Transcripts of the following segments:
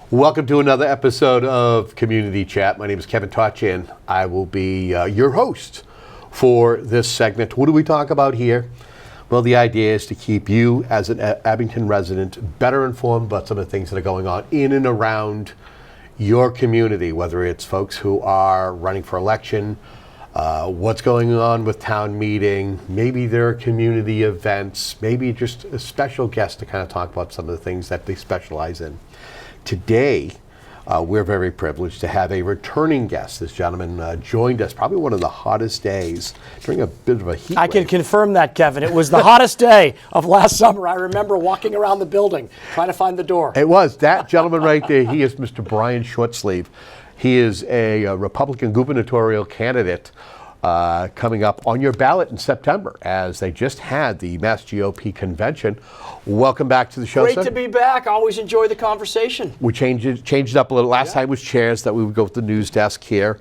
Welcome to another episode of Community Chat. My name is Kevin Totch, and I will be your host for this segment. What do we talk about here? Well, the idea is to keep you, as an Abington resident, better informed about some of the things that are going on in and around your community, whether it's folks who are running for election, what's going on with town meeting, maybe there are community events, maybe just a special guest to kind of talk about some of the things that they specialize in. Today, we're very privileged to have a returning guest. This gentleman joined us probably one of the hottest days during a bit of a heat wave. I can confirm that, Kevin. It was the hottest day of last summer. I remember walking around the building trying to find the door. It was. That gentleman right there, he is Mr. Brian Shortsleeve. He is a Republican gubernatorial candidate coming up on your ballot in September, as they just had the MassGOP Convention. Welcome back to the show, Great sir. to be back. Always enjoy the conversation. We changed it up a little. Last time was chairs that we would go with the news desk here.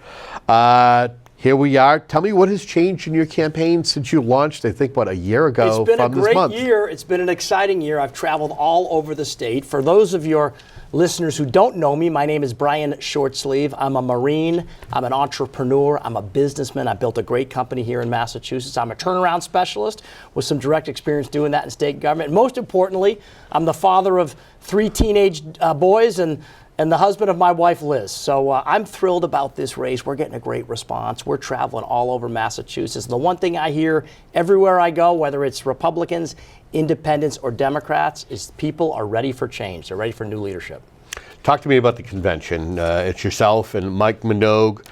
Here we are. Tell me what has changed in your campaign since you launched, I think, a year ago from this month? It's been a great year. It's been an exciting year. I've traveled all over the state. For those of your listeners who don't know me, my name is Brian Shortsleeve. I'm a Marine. I'm an entrepreneur. I'm a businessman. I built a great company here in Massachusetts. I'm a turnaround specialist with some direct experience doing that in state government. And most importantly, I'm the father of 3 teenage boys and the husband of my wife, Liz. So I'm thrilled about this race. We're getting a great response. We're traveling all over Massachusetts. The one thing I hear everywhere I go, whether it's Republicans, independents, or Democrats, is people are ready for change. They're ready for new leadership. Talk to me about the convention. It's yourself and Mike Minogue.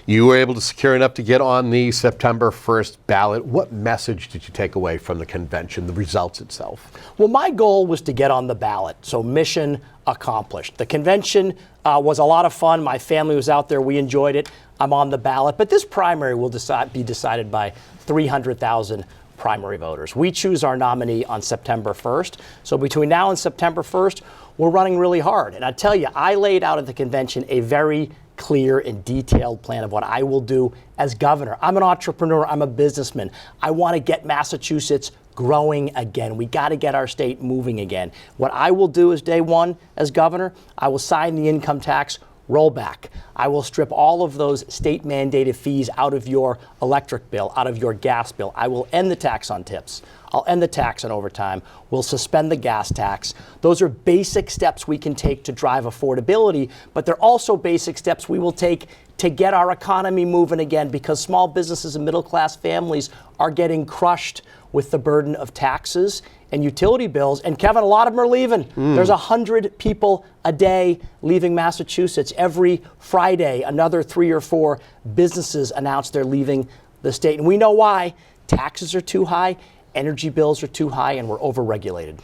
You were able to secure enough to get on the September 1st ballot. What message did you take away from the convention, the results itself? Well, my goal was to get on the ballot, so mission accomplished. The convention was a lot of fun. My family was out there. We enjoyed it. I'm on the ballot. But this primary will be decided by 300,000 primary voters. We choose our nominee on September 1st. So between now and September 1st, we're running really hard. And I tell you, I laid out at the convention a very clear and detailed plan of what I will do as governor. I'm an entrepreneur. I'm a businessman. I want to get Massachusetts growing again. We got to get our state moving again. What I will do is day one as governor, I will sign the income tax rollback. I will strip all of those state mandated fees out of your electric bill, out of your gas bill. I will end the tax on tips. I'll end the tax on overtime. We'll suspend the gas tax. Those are basic steps we can take to drive affordability, but they're also basic steps we will take to get our economy moving again, because small businesses and middle-class families are getting crushed with the burden of taxes and utility bills. And Kevin, a lot of them are leaving. There's 100 people a day leaving Massachusetts. Every Friday, another 3 or 4 businesses announce they're leaving the state. And we know why. Taxes are too high, energy bills are too high, and we're overregulated.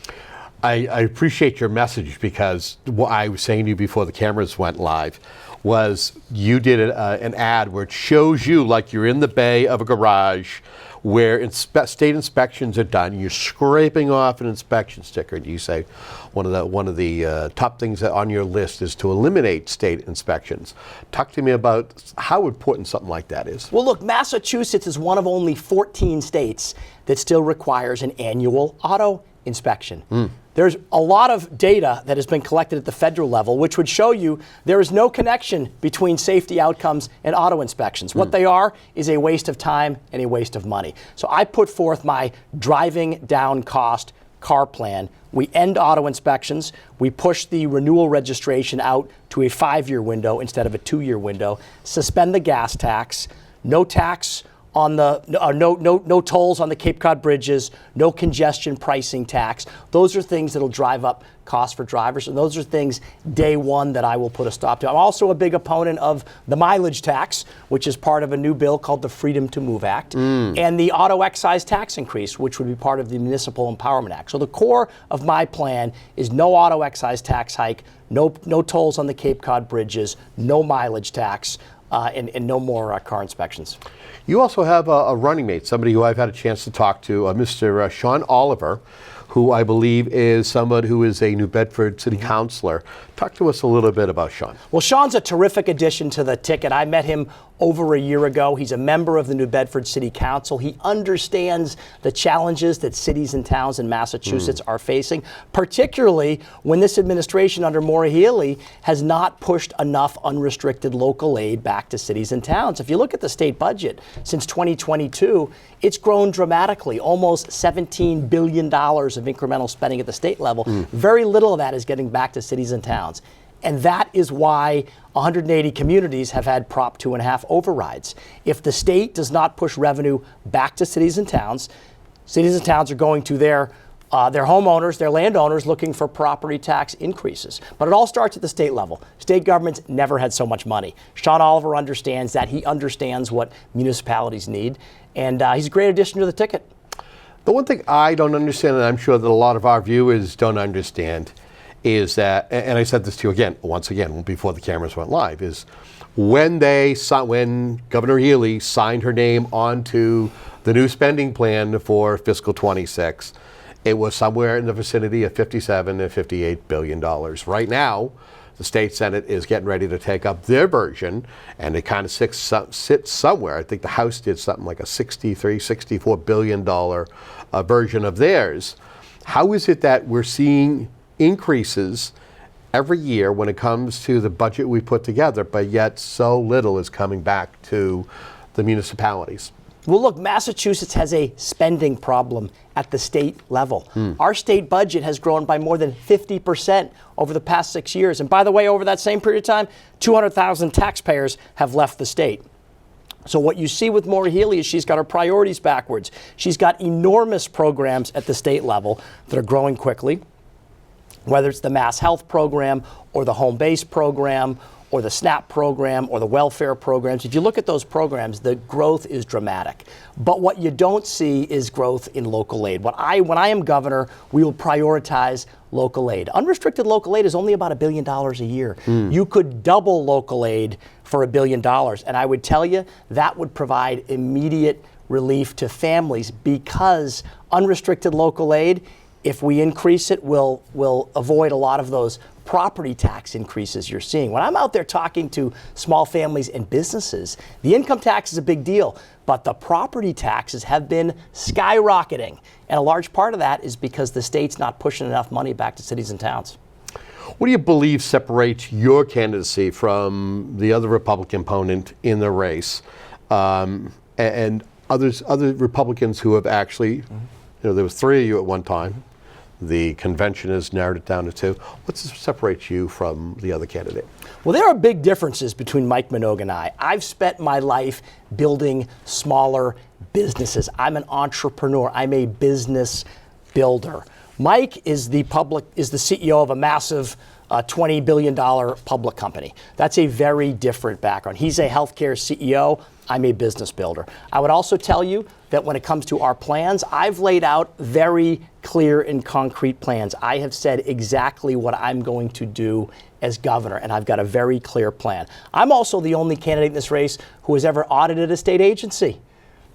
I appreciate your message, because what I was saying to you before the cameras went live was you did an ad where it shows you like you're in the bay of a garage where state inspections are done. You're scraping off an inspection sticker, and you say one of the top things that on your list is to eliminate state inspections. Talk to me about how important something like that is. Well, look, Massachusetts is one of only 14 states that still requires an annual auto inspection. There's a lot of data that has been collected at the federal level, which would show you there is no connection between safety outcomes and auto inspections. What they are is a waste of time and a waste of money. So I put forth my driving down cost car plan. We end auto inspections. We push the renewal registration out to a 5-year window instead of a 2-year window. Suspend the gas tax. No tax on the no tolls on the Cape Cod bridges, no congestion pricing tax. Those are things that'll drive up costs for drivers, and those are things day one that I will put a stop to. I'm also a big opponent of the mileage tax, which is part of a new bill called the Freedom to Move Act, and the auto excise tax increase, which would be part of the Municipal Empowerment Act. So the core of my plan is no auto excise tax hike, no tolls on the Cape Cod bridges, no mileage tax, and no more car inspections. You also have a running mate, somebody who I've had a chance to talk to, Mr. Sean Oliver, who I believe is someone who is a New Bedford City Councilor. Talk to us a little bit about Sean. Well, Sean's a terrific addition to the ticket. I met him over a year ago. He's a member of the New Bedford City Council. He understands the challenges that cities and towns in Massachusetts are facing, particularly when this administration under Maura Healey has not pushed enough unrestricted local aid back to cities and towns. If you look at the state budget since 2022, it's grown dramatically, almost $17 billion of incremental spending at the state level. Very little of that is getting back to cities and towns. And that is why 180 communities have had Prop 2.5 overrides. If the state does not push revenue back to cities and towns are going to their homeowners, their landowners, looking for property tax increases. But it all starts at the state level. State governments never had so much money. Sean Oliver understands that. He understands what municipalities need. And he's a great addition to the ticket. The one thing I don't understand, and I'm sure that a lot of our viewers don't understand, is that, and I said this to you once again, before the cameras went live, is when Governor Healey signed her name onto the new spending plan for fiscal 26, it was somewhere in the vicinity of $57 to $58 billion. Right now, the state Senate is getting ready to take up their version, and it kind of sits somewhere. I think the House did something like a $64 billion version of theirs. How is it that we're seeing increases every year when it comes to the budget we put together, but yet so little is coming back to the municipalities? Well, look, Massachusetts has a spending problem at the state level. Our state budget has grown by more than 50% over the past 6 years. And by the way, over that same period of time, 200,000 taxpayers have left the state. So what you see with Maura Healey is she's got her priorities backwards. She's got enormous programs at the state level that are growing quickly, whether it's the Mass Health program or the Home Base program or the SNAP program or the welfare programs. If you look at those programs, the growth is dramatic. But what you don't see is growth in local aid. When I am governor, we will prioritize local aid. Unrestricted local aid is only about $1 billion a year. You could double local aid for $1 billion. And I would tell you that would provide immediate relief to families, because unrestricted local aid, if we increase it, will avoid a lot of those property tax increases you're seeing. When I'm out there talking to small families and businesses, the income tax is a big deal, but the property taxes have been skyrocketing. And a large part of that is because the state's not pushing enough money back to cities and towns. What do you believe separates your candidacy from the other Republican opponent in the race, and other Republicans who have actually, there was 3 of you at one time. The convention has narrowed it down to 2. What separates you from the other candidate? Well, there are big differences between Mike Minogue and I. I've spent my life building smaller businesses. I'm an entrepreneur. I'm a business builder. Mike is the CEO of a massive $20 billion public company. That's a very different background. He's a healthcare CEO. I'm a business builder. I would also tell you that when it comes to our plans, I've laid out very clear and concrete plans. I have said exactly what I'm going to do as governor, and I've got a very clear plan. I'm also the only candidate in this race who has ever audited a state agency.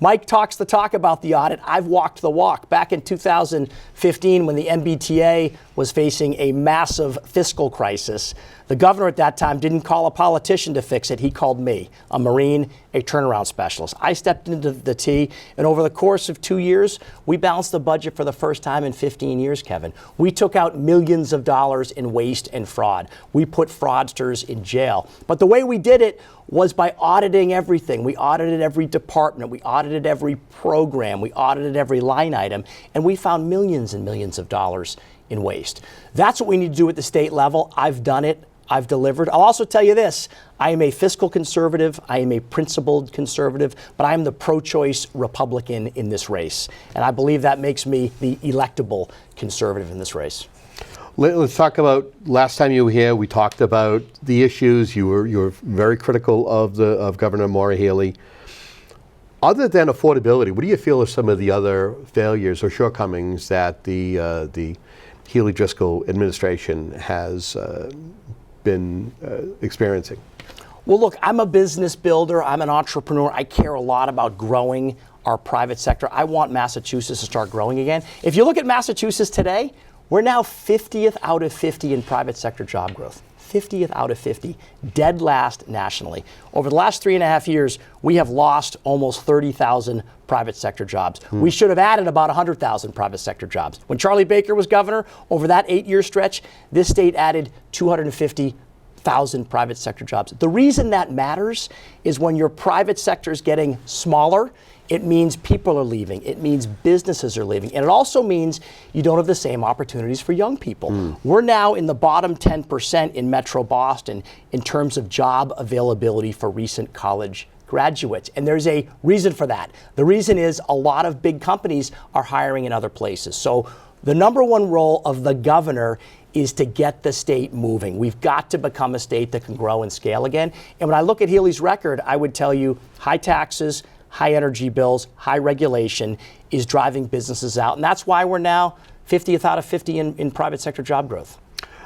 Mike talks the talk about the audit. I've walked the walk. Back in 2015, when the MBTA was facing a massive fiscal crisis, the governor at that time didn't call a politician to fix it. He called me, a Marine, a turnaround specialist. I stepped into the T, and over the course of 2 years, we balanced the budget for the first time in 15 years, Kevin. We took out millions of dollars in waste and fraud. We put fraudsters in jail. But the way we did it was by auditing everything. We audited every department. We audited every program. We audited every line item. And we found millions and millions of dollars in waste. That's what we need to do at the state level. I've done it. I've delivered. I'll also tell you this. I am a fiscal conservative. I am a principled conservative, but I am the pro-choice Republican in this race. And I believe that makes me the electable conservative in this race. Let's talk about, last time you were here, we talked about the issues. You were very critical of Governor Maura Healey. Other than affordability, what do you feel are some of the other failures or shortcomings that the Healey-Driscoll administration has been experiencing? Well, look, I'm a business builder. I'm an entrepreneur. I care a lot about growing our private sector. I want Massachusetts to start growing again. If you look at Massachusetts today, we're now 50th out of 50 in private sector job growth. 50th out of 50, dead last nationally. Over the last 3.5 years, we have lost almost 30,000 private sector jobs. We should have added about 100,000 private sector jobs. When Charlie Baker was governor, over that 8-year stretch, this state added 250,000 private sector jobs. The reason that matters is when your private sector is getting smaller, it means people are leaving. It means businesses are leaving. And it also means you don't have the same opportunities for young people. We're now in the bottom 10% in Metro Boston in terms of job availability for recent college graduates. And there's a reason for that. The reason is a lot of big companies are hiring in other places. So the number one role of the governor is to get the state moving. We've got to become a state that can grow and scale again. And when I look at Healy's record, I would tell you high taxes, high energy bills, high regulation is driving businesses out. And that's why we're now 50th out of 50 in private sector job growth.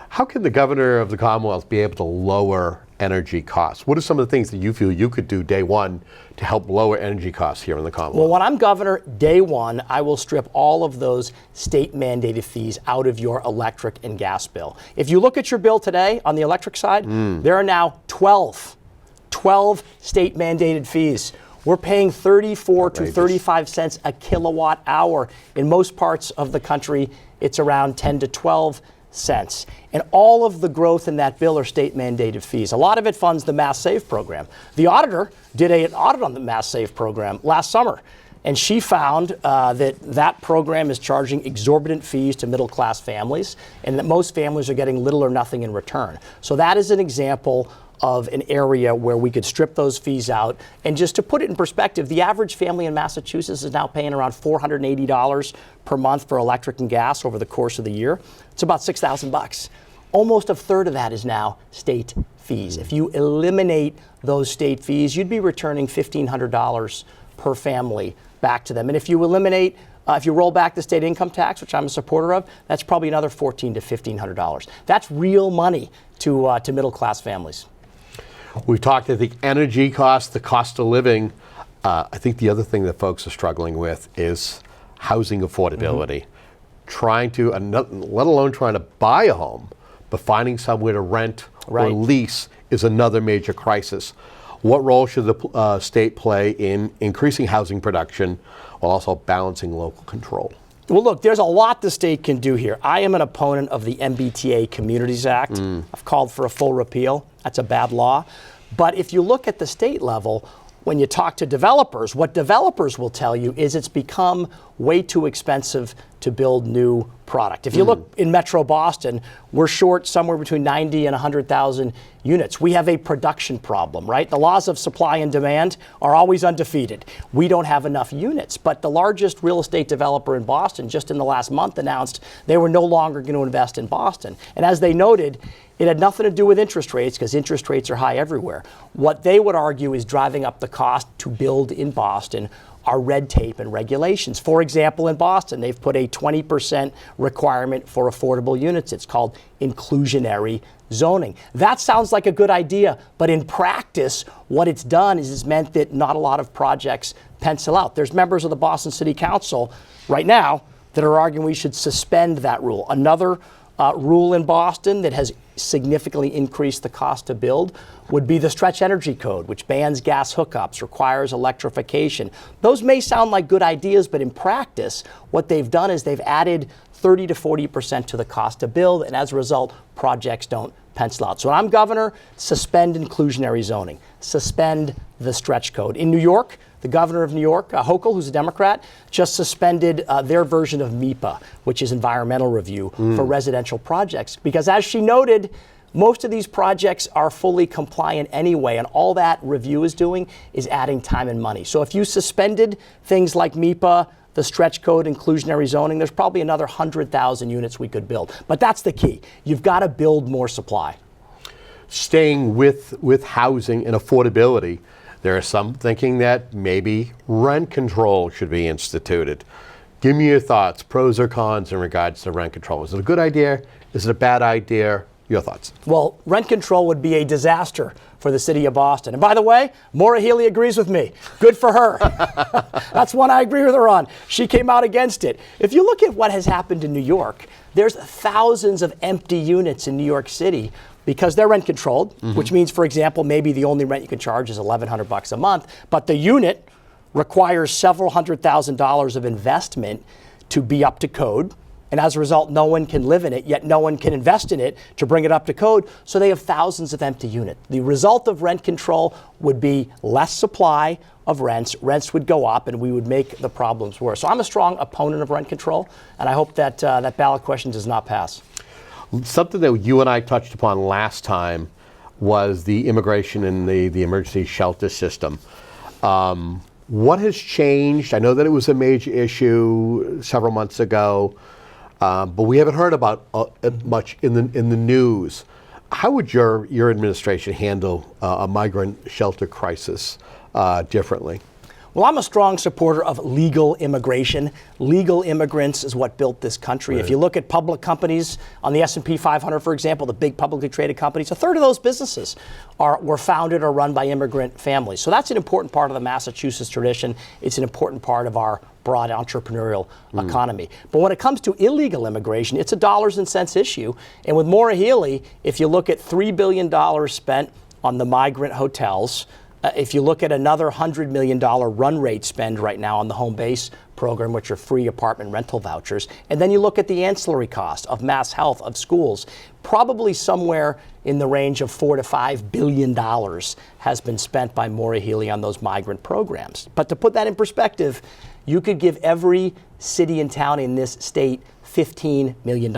How can the governor of the Commonwealth be able to lower energy costs? What are some of the things that you feel you could do day one to help lower energy costs here in the Commonwealth? Well, when I'm governor, day one, I will strip all of those state mandated fees out of your electric and gas bill. If you look at your bill today on the electric side, there are now 12 state mandated fees. We're paying 34 to 35 cents a kilowatt hour. In most parts of the country, it's around 10 to 12 cents. And all of the growth in that bill are state mandated fees. A lot of it funds the Mass Save program. The auditor did an audit on the Mass Save program last summer, and she found that program is charging exorbitant fees to middle class families, and that most families are getting little or nothing in return. So that is an example of an area where we could strip those fees out. And just to put it in perspective, the average family in Massachusetts is now paying around $480 per month for electric and gas over the course of the year. It's about $6,000. Almost a third of that is now state fees. If you eliminate those state fees, you'd be returning $1,500 per family back to them. And if you eliminate if you roll back the state income tax, which I'm a supporter of, that's probably another $1,400 to $1,500. That's real money to middle class families. We've talked, I think, energy costs, the cost of living. I think the other thing that folks are struggling with is housing affordability. Trying to, let alone trying to buy a home, but finding somewhere to rent or lease is another major crisis. What role should the state play in increasing housing production while also balancing local control? Well, look, there's a lot the state can do here. I am an opponent of the MBTA Communities Act. I've called for a full repeal. That's a bad law. But if you look at the state level, when you talk to developers, what developers will tell you is it's become way too expensive to build new product. If you look in Metro Boston, we're short somewhere between 90 and 100,000 units. We have a production problem, right? The laws of supply and demand are always undefeated. We don't have enough units. But the largest real estate developer in Boston just in the last month announced they were no longer going to invest in Boston. And as they noted, it had nothing to do with interest rates because interest rates are high everywhere. What they would argue is driving up the cost to build in Boston are red tape and regulations. For example, in Boston, they've put a 20% requirement for affordable units. It's called inclusionary zoning. That sounds like a good idea, but in practice, what it's done is it's meant that not a lot of projects pencil out. There's members of the Boston City Council right now that are arguing we should suspend that rule. Another rule in Boston that has significantly increased the cost to build would be the Stretch Energy Code, which bans gas hookups, requires electrification. Those may sound like good ideas, but in practice, what they've done is they've added 30 to 40% to the cost to build, and as a result, projects don't pencil out. So when I'm governor, suspend inclusionary zoning, suspend the Stretch Code. In New York, the governor of New York, Hochul, who's a Democrat, just suspended their version of MEPA, which is environmental review for residential projects. Because as she noted, most of these projects are fully compliant anyway, and all that review is doing is adding time and money. So if you suspended things like MEPA, the Stretch Code, inclusionary zoning, there's probably another 100,000 units we could build. But that's the key. You've got to build more supply. Staying with housing and affordability, there are some thinking that maybe rent control should be instituted. Give me your thoughts, pros or cons in regards to rent control. Is it a good idea? Is it a bad idea? Your thoughts? Well, rent control would be a disaster for the city of Boston. And by the way, Maura Healey agrees with me. Good for her. That's one I agree with her on. She came out against it. If you look at what has happened in New York, there's thousands of empty units in New York City because they're rent controlled, which means, for example, maybe the only rent you can charge is $1,100 a month, but the unit requires several $100,000 of investment to be up to code. And as a result, no one can live in it, yet no one can invest in it to bring it up to code. So they have thousands of empty units. The result of rent control would be less supply of rents. Rents would go up, and we would make the problems worse. So I'm a strong opponent of rent control, and I hope that that ballot question does not pass. Something that you and I touched upon last time was the immigration and the emergency shelter system. What has changed? I know that it was a major issue several months ago. But we haven't heard about it much in the news. How would your administration handle a migrant shelter crisis differently? Well, I'm a strong supporter of legal immigration. Legal immigrants is what built this country. Right. If you look at public companies on the S&P 500, for example, the big publicly traded companies, a third of those businesses were founded or run by immigrant families. So that's an important part of the Massachusetts tradition. It's an important part of our broad entrepreneurial economy. But when it comes to illegal immigration, it's a dollars and cents issue. And with Maura Healey, if you look at $3 billion spent on the migrant hotels, if you look at another $100 million run rate spend right now on the home base program, which are free apartment rental vouchers, and then you look at the ancillary cost of mass health, of schools, probably somewhere in the range of $4 to $5 billion has been spent by Maura Healey on those migrant programs. But to put that in perspective, you could give every city and town in this state $15 million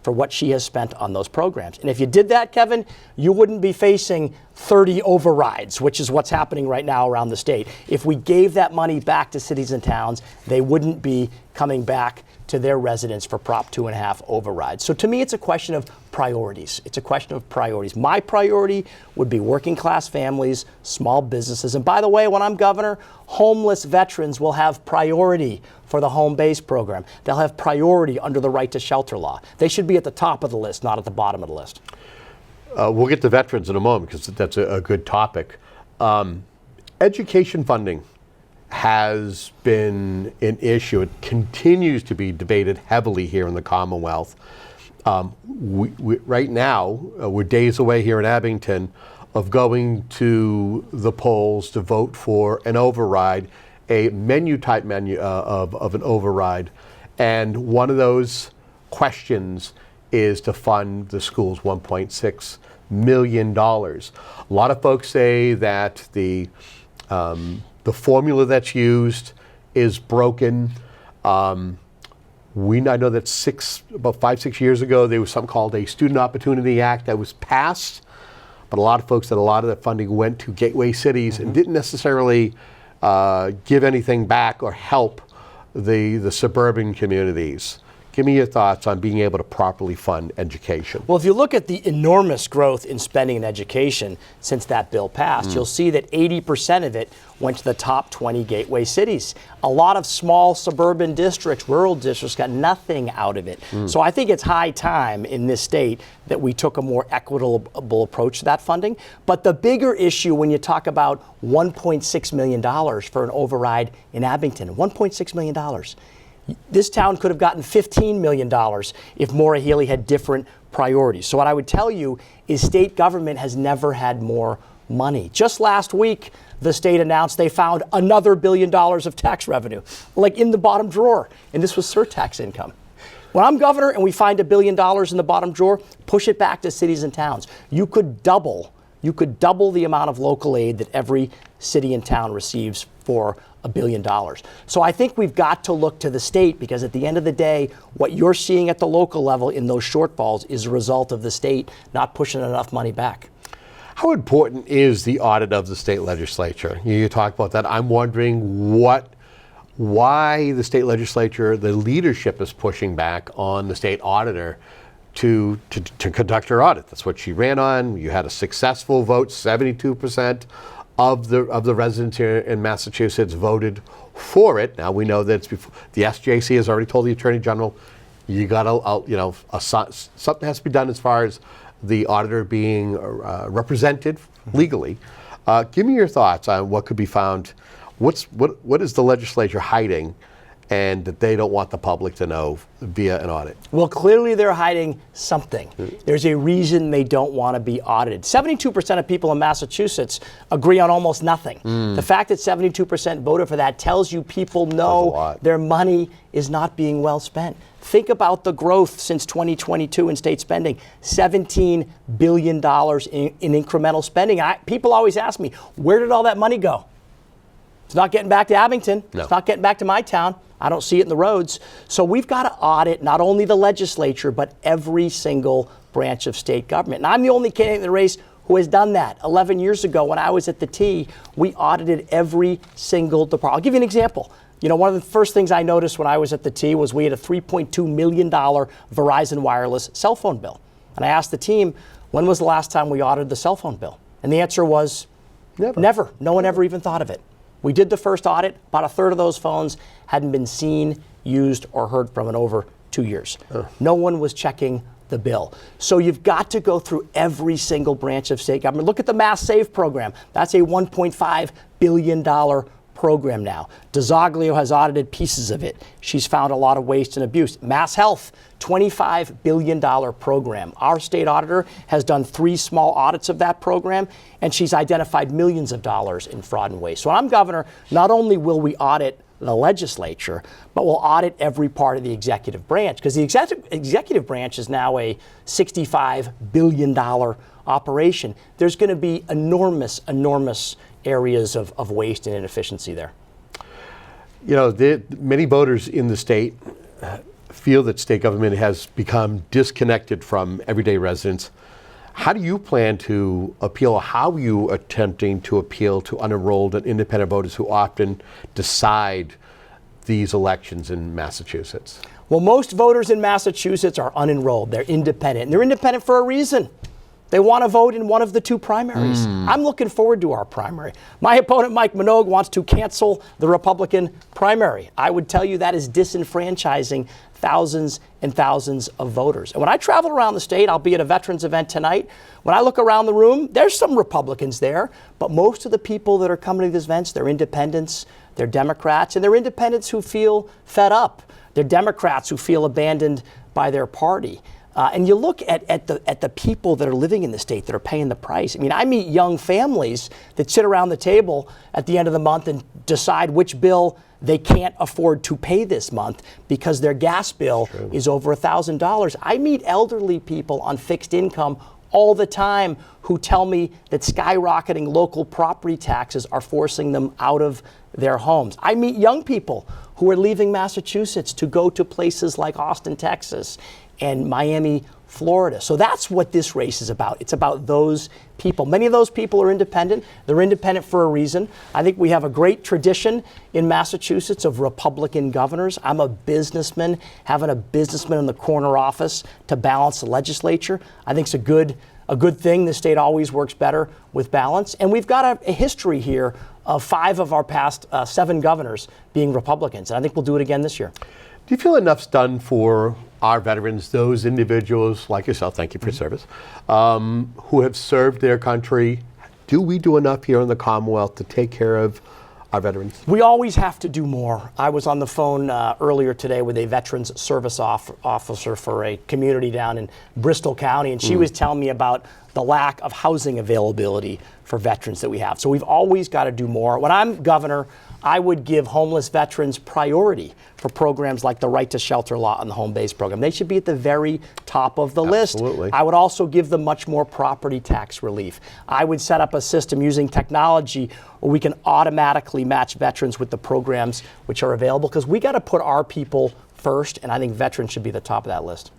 for what she has spent on those programs. And if you did that, Kevin, you wouldn't be facing 30 overrides, which is what's happening right now around the state. If we gave that money back to cities and towns, they wouldn't be coming back to their residents for Prop 2.5 overrides. So to me, it's a question of priorities. It's a question of priorities. My priority would be working class families, small businesses. And by the way, when I'm governor, homeless veterans will have priority for the home base program. They'll have priority under the right to shelter law. They should be at the top of the list, not at the bottom of the list. We'll get to veterans in a moment because that's a good topic. Education funding has been an issue. It continues to be debated heavily here in the Commonwealth. Right now, we're days away here in Abington of going to the polls to vote for an override, a menu-type of an override. And one of those questions is to fund the schools $1.6 million. A lot of folks say that the formula that's used is broken. I know that about 5-6 years ago, there was something called a Student Opportunity Act that was passed, but a lot of folks said a lot of that funding went to gateway cities and didn't necessarily give anything back or help the suburban communities. Give me your thoughts on being able to properly fund education. Well, if you look at the enormous growth in spending in education since that bill passed, you'll see that 80% of it went to the top 20 gateway cities. A lot of small suburban districts, rural districts, got nothing out of it. So I think it's high time in this state that we took a more equitable approach to that funding. But the bigger issue when you talk about $1.6 million for an override in Abington, $1.6 million. This town could have gotten $15 million if Maura Healey had different priorities. So what I would tell you is state government has never had more money. Just last week, the state announced they found another $1 billion of tax revenue, like in the bottom drawer, and this was surtax income. When I'm governor and we find $1 billion in the bottom drawer, push it back to cities and towns. You could double the amount of local aid that every city and town receives for $1 billion. So I think we've got to look to the state, because at the end of the day, what you're seeing at the local level in those shortfalls is a result of the state not pushing enough money back. How important is the audit of the state legislature? You talk about that. I'm wondering why the state legislature, the leadership is pushing back on the state auditor to conduct her audit. That's what she ran on. You had a successful vote. 72% of the residents here in Massachusetts voted for it. Now we know that it's before, the SJC has already told the Attorney General, you got to, something has to be done as far as the auditor being represented legally. Give me your thoughts on what could be found. What is the legislature hiding and that they don't want the public to know via an audit? Well, clearly they're hiding something. There's a reason they don't want to be audited. 72% of people in Massachusetts agree on almost nothing. The fact that 72% voted for that tells you people know their money is not being well spent. Think about the growth since 2022 in state spending, $17 billion in incremental spending. People always ask me, where did all that money go? It's not getting back to Abington. No. It's not getting back to my town. I don't see it in the roads. So we've got to audit not only the legislature, but every single branch of state government. And I'm the only candidate in the race who has done that. 11 years ago, when I was at the T, we audited every single department. I'll give you an example. You know, one of the first things I noticed when I was at the T was we had a $3.2 million Verizon wireless cell phone bill. And I asked the team, when was the last time we audited the cell phone bill? And the answer was never. No one ever even thought of it. We did the first audit. About a third of those phones hadn't been seen, used, or heard from in over 2 years. No one was checking the bill. So you've got to go through every single branch of state government. Look at the Mass Save program. That's a $1.5 billion program now. DeZoglio has audited pieces of it. She's found a lot of waste and abuse. Mass Health, $25 billion program. Our state auditor has done 3 small audits of that program, and she's identified millions of dollars in fraud and waste. So when I'm governor, not only will we audit the legislature, but we'll audit every part of the executive branch, because the executive branch is now a $65 billion operation. There's going to be enormous areas of waste and inefficiency there. You know, many voters in the state feel that state government has become disconnected from everyday residents. How do you plan to appeal? How are you attempting to appeal to unenrolled and independent voters who often decide these elections in Massachusetts? Well, most voters in Massachusetts are unenrolled. They're independent. And they're independent for a reason. They want to vote in one of the 2 primaries. I'm looking forward to our primary. My opponent, Mike Minogue, wants to cancel the Republican primary. I would tell you that is disenfranchising thousands and thousands of voters. And when I travel around the state, I'll be at a veterans event tonight. When I look around the room, there's some Republicans there, but most of the people that are coming to these events, they're independents, they're Democrats, and they're independents who feel fed up. They're Democrats who feel abandoned by their party. And you look at the people that are living in the state that are paying the price. I mean, I meet young families that sit around the table at the end of the month and decide which bill they can't afford to pay this month because their gas bill is over $1,000. I meet elderly people on fixed income all the time who tell me that skyrocketing local property taxes are forcing them out of their homes. I meet young people who are leaving Massachusetts to go to places like Austin, Texas, and Miami, Florida. So that's what this race is about. It's about those people. Many of those people are independent. They're independent for a reason. I think we have a great tradition in Massachusetts of Republican governors. I'm a businessman. Having a businessman in the corner office to balance the legislature, I think is a good thing. The state always works better with balance. And we've got a history here of 5 of our past 7 governors being Republicans. And I think we'll do it again this year. Do you feel enough's done for our veterans, those individuals like yourself, thank you for your service, who have served their country? Do we do enough here in the Commonwealth to take care of our veterans? We always have to do more. I was on the phone earlier today with a veterans service officer for a community down in Bristol County, and she was telling me about the lack of housing availability for veterans that we have. So we've always got to do more. When I'm governor, I would give homeless veterans priority for programs like the Right to Shelter Law and the Home Base program. They should be at the very top of the list. I would also give them much more property tax relief. I would set up a system using technology where we can automatically match veterans with the programs which are available, because we got to put our people first, and I think veterans should be the top of that list.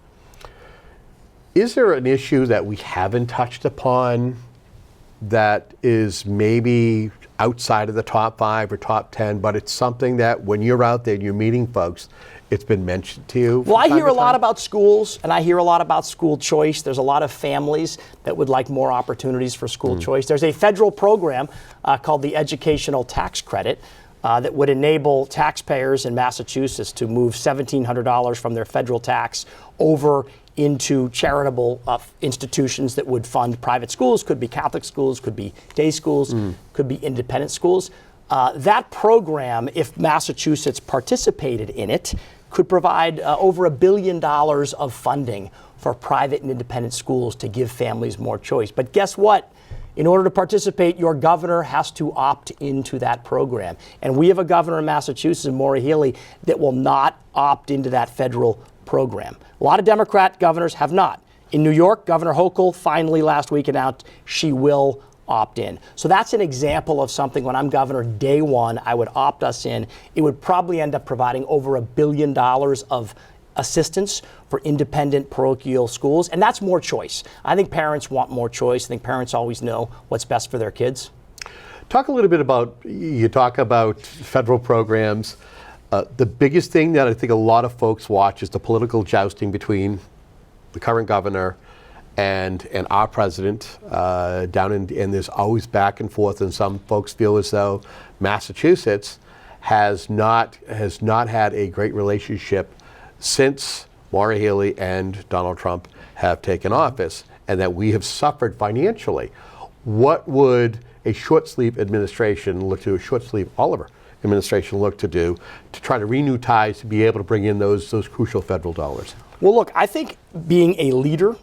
Is there an issue that we haven't touched upon that is maybe outside of the top 5 or top 10, but it's something that when you're out there and you're meeting folks, it's been mentioned to you? Well, I hear a lot about schools, and I hear a lot about school choice. There's a lot of families that would like more opportunities for school choice. There's a federal program called the Educational Tax Credit that would enable taxpayers in Massachusetts to move $1,700 from their federal tax over into charitable institutions that would fund private schools. Could be Catholic schools, could be day schools, could be independent schools. That program, if Massachusetts participated in it, could provide over $1 billion of funding for private and independent schools to give families more choice. But guess what? In order to participate, your governor has to opt into that program. And we have a governor in Massachusetts, Maura Healey, that will not opt into that federal program. A lot of Democrat governors have not. In New York, Governor Hochul finally last week announced she will opt in. So that's an example of something when I'm governor day one, I would opt us in. It would probably end up providing over $1 billion of assistance for independent parochial schools, and that's more choice. I think parents want more choice. I think parents always know what's best for their kids. Talk a little bit about, you talk about federal programs. The biggest thing that I think a lot of folks watch is the political jousting between the current governor and our president and there's always back and forth, and some folks feel as though Massachusetts has not had a great relationship since Maura Healey and Donald Trump have taken office, and that we have suffered financially. What would a Shortsleeve administration look to, a Shortsleeve Oliver administration look to do to try to renew ties to be able to bring in those crucial federal dollars? Well, look, I think being a leader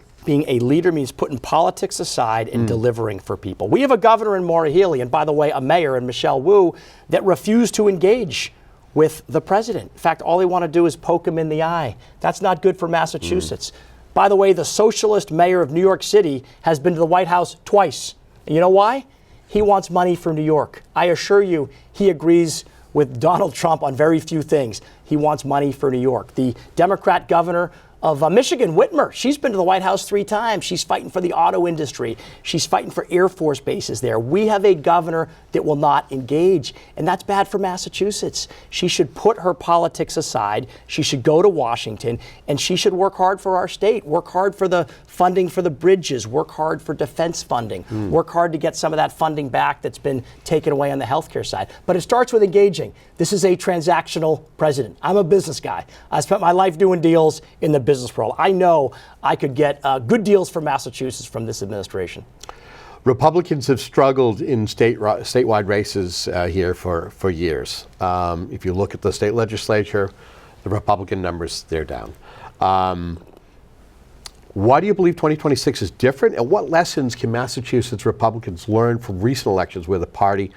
means putting politics aside and delivering for people. We have a governor in Maura Healey, and by the way, a mayor in Michelle Wu, that refused to engage with the president. In fact, all they want to do is poke him in the eye. That's not good for Massachusetts. By the way, the socialist mayor of New York City has been to the White House twice. And you know why? He wants money for New York. I assure you, he agrees with Donald Trump on very few things. He wants money for New York. The Democrat governor of Michigan, Whitmer, she's been to the White House 3 times. She's fighting for the auto industry. She's fighting for Air Force bases there. We have a governor that will not engage, and that's bad for Massachusetts. She should put her politics aside. She should go to Washington, and she should work hard for our state, work hard for the funding for the bridges, work hard for defense funding, work hard to get some of that funding back that's been taken away on the healthcare side. But it starts with engaging. This is a transactional president. I'm a business guy. I spent my life doing deals in the business world. I know I could get good deals for Massachusetts from this administration. Republicans have struggled in statewide races here for years. If you look at the state legislature, the Republican numbers, they're down. Why do you believe 2026 is different, and what lessons can Massachusetts Republicans learn from recent elections where the party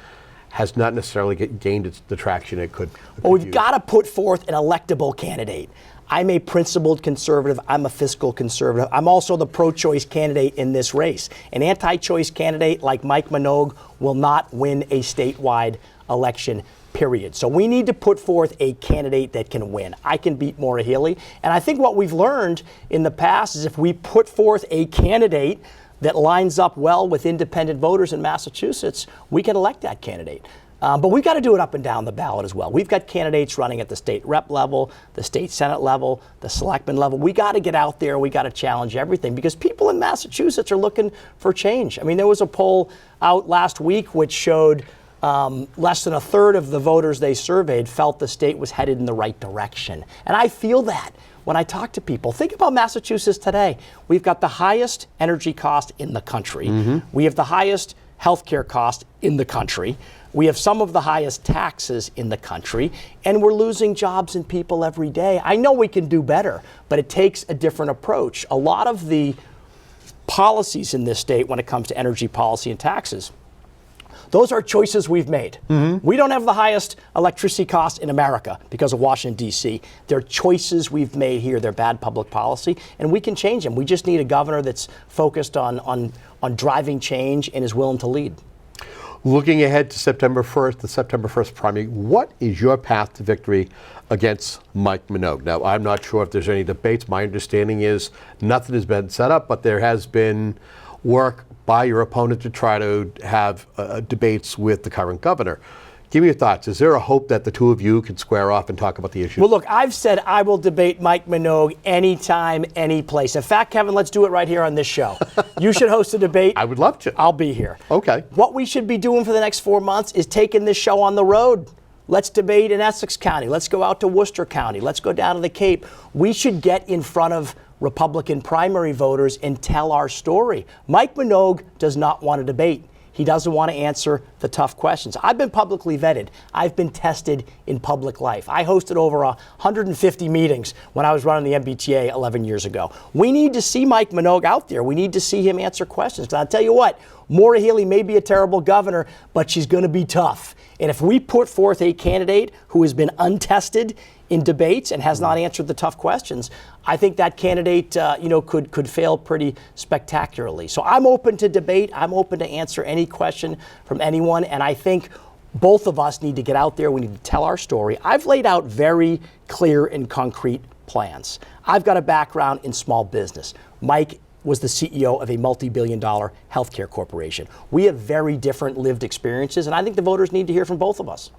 has not necessarily gained the traction it could? Well, we've got to put forth an electable candidate. I'm a principled conservative. I'm a fiscal conservative. I'm also the pro-choice candidate in this race. An anti-choice candidate like Mike Minogue will not win a statewide election, period. So we need to put forth a candidate that can win. I can beat Maura Healey. And I think what we've learned in the past is if we put forth a candidate that lines up well with independent voters in Massachusetts, we can elect that candidate. But we've got to do it up and down the ballot as well. We've got candidates running at the state rep level, the state senate level, the selectman level. We got to get out there. We got to challenge everything because people in Massachusetts are looking for change. I mean, there was a poll out last week which showed less than a third of the voters they surveyed felt the state was headed in the right direction. And I feel that when I talk to people. Think about Massachusetts today. We've got the highest energy cost in the country. We have the highest healthcare cost in the country. We have some of the highest taxes in the country, and we're losing jobs and people every day. I know we can do better, but it takes a different approach. A lot of the policies in this state when it comes to energy policy and taxes, those are choices we've made. We don't have the highest electricity costs in America because of Washington, D.C. They're choices we've made here. They're bad public policy, and we can change them. We just need a governor that's focused on driving change and is willing to lead. Looking ahead to September 1st, the September 1st primary, what is your path to victory against Mike Minogue? Now, I'm not sure if there's any debates. My understanding is nothing has been set up, but there has been work by your opponent to try to have debates with the current governor. Give me your thoughts. Is there a hope that the two of you can square off and talk about the issue? Well, look, I've said I will debate Mike Minogue anytime, any place. In fact, Kevin, let's do it right here on this show. You should host a debate. I would love to. I'll be here. Okay. What we should be doing for the next 4 months is taking this show on the road. Let's debate in Essex County. Let's go out to Worcester County. Let's go down to the Cape. We should get in front of Republican primary voters and tell our story. Mike Minogue does not want to debate. He doesn't want to answer the tough questions. I've been publicly vetted. I've been tested in public life. I hosted over 150 meetings when I was running the MBTA 11 years ago. We need to see Mike Minogue out there. We need to see him answer questions. Because I'll tell you what, Maura Healey may be a terrible governor, but she's going to be tough. And if we put forth a candidate who has been untested in debates and has not answered the tough questions, I think that candidate, could fail pretty spectacularly. So I'm open to debate. I'm open to answer any question from anyone. And I think both of us need to get out there. We need to tell our story. I've laid out very clear and concrete plans. I've got a background in small business. Mike was the CEO of a multi-billion-dollar healthcare corporation. We have very different lived experiences, and I think the voters need to hear from both of us.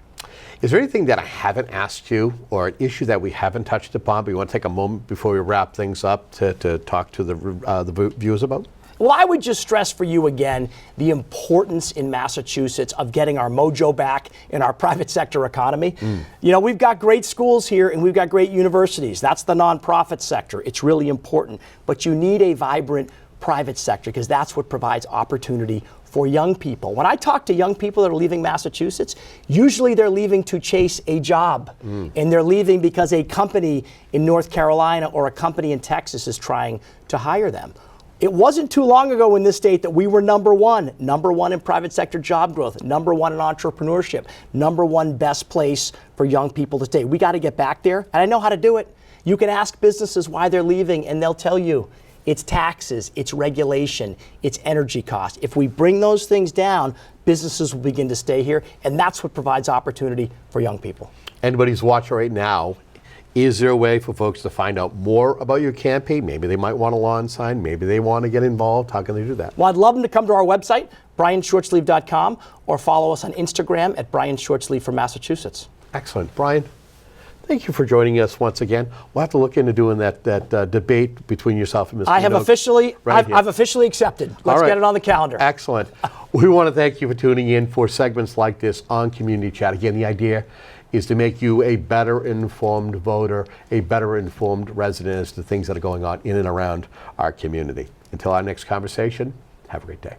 Is there anything that I haven't asked you or an issue that we haven't touched upon, but you want to take a moment before we wrap things up to talk to the viewers about? Well, I would just stress for you again the importance in Massachusetts of getting our mojo back in our private sector economy. We've got great schools here and we've got great universities. That's the nonprofit sector. It's really important. But you need a vibrant private sector because that's what provides opportunity for young people. When I talk to young people that are leaving Massachusetts, usually they're leaving to chase a job. And they're leaving because a company in North Carolina or a company in Texas is trying to hire them. It wasn't too long ago in this state that we were number one in private sector job growth, number one in entrepreneurship, number one best place for young people to stay. We got to get back there, and I know how to do it. You can ask businesses why they're leaving, and they'll tell you it's taxes, it's regulation, it's energy costs. If we bring those things down, businesses will begin to stay here, and that's what provides opportunity for young people. Anybody's watching right now, is there a way for folks to find out more about your campaign? Maybe they might want a lawn sign. Maybe they want to get involved. How can they do that? Well, I'd love them to come to our website, brianshortsleeve.com, or follow us on Instagram at Brian Shortsleeve from Massachusetts. Excellent. Brian, thank you for joining us once again. We'll have to look into doing that debate between yourself and Mr. I've officially accepted. Let's get it on the calendar. Excellent. We want to thank you for tuning in for segments like this on Community Chat. Again, the idea is to make you a better informed voter, a better informed resident as to things that are going on in and around our community. Until our next conversation, have a great day.